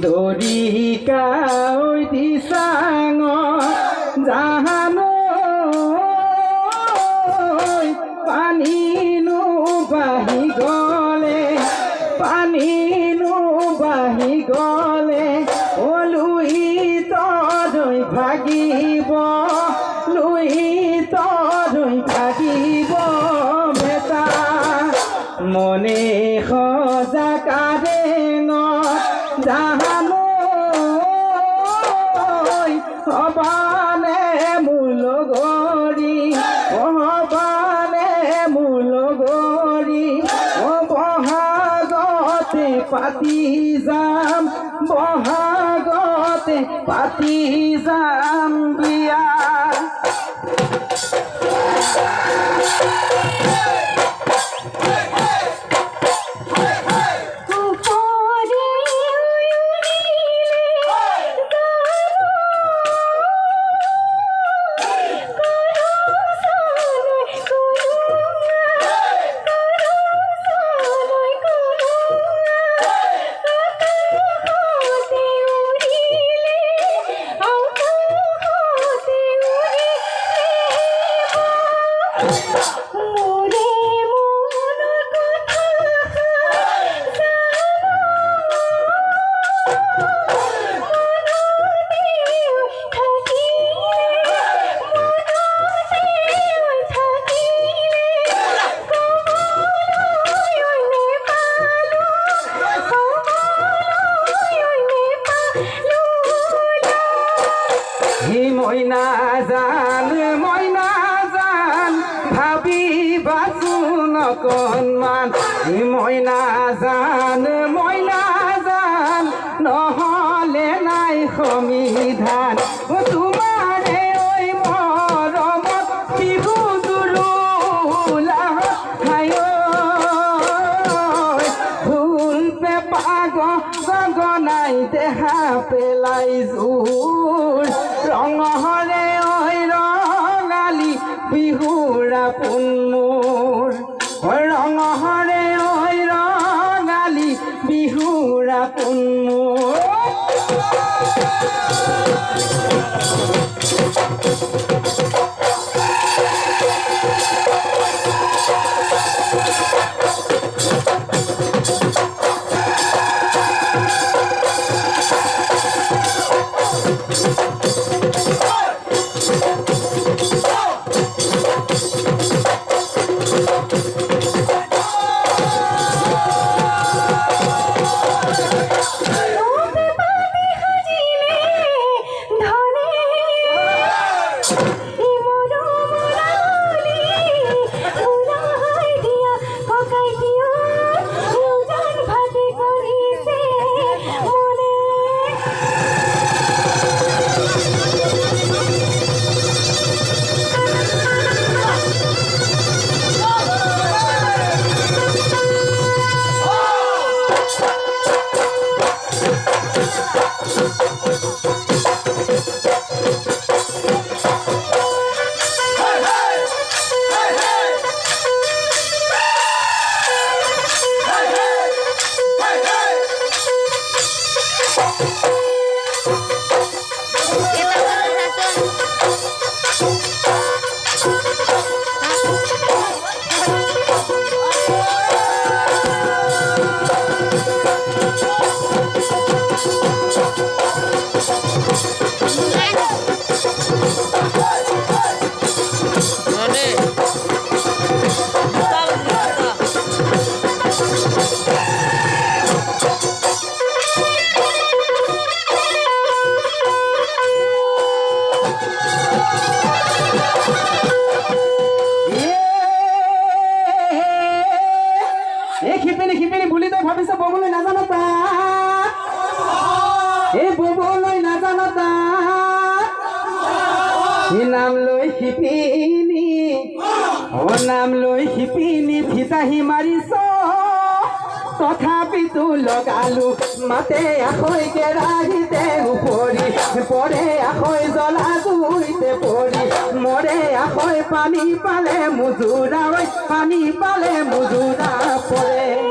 দরিকা ওই দিশাঙ জাহানো পানীনো বাহি গলে পানীনো বাহি গলে ও লুই তই ভাগিব লুই তই ভাগিব বেটা মনে সজাকাৰে ন জাহানো হবানে মূলগৰি হবানে মূলগৰি বহাগতে পাতি যাম বহাগতে পাতি যাম বিয়া মইনা জান ভাবিবাচো নকণমান মইনা জান নহলে নাই সমিধান তোমাৰে ঐ মৰমত বিহু জুৰুলা ফুল পেপাগ গগনাই দেহা পেলাই জোৰ ৰঙহৰে ঐ ৰঙালী বিহুৰা পোন মোৰ ৰঙহৰে ঐ ৰঙালী বিহুৰা পোন মোৰ শিপিনী বুলি তই ভাবিছ ববলৈ নাজানো তা এই ববলৈ নাজানো তা নাম লৈ শিপিনী ও নাম লৈ শিপিনী ভিতাহি মাৰিছ তথাপিতো লগালো মাতে আখৈ কেৰাহীতে উপৰি পৰে আখৈ জ্বলা জুইতে পৰি মৰে আখৈ পানী পালে মুজুৰা পানী পালে মুজুৰা পৰে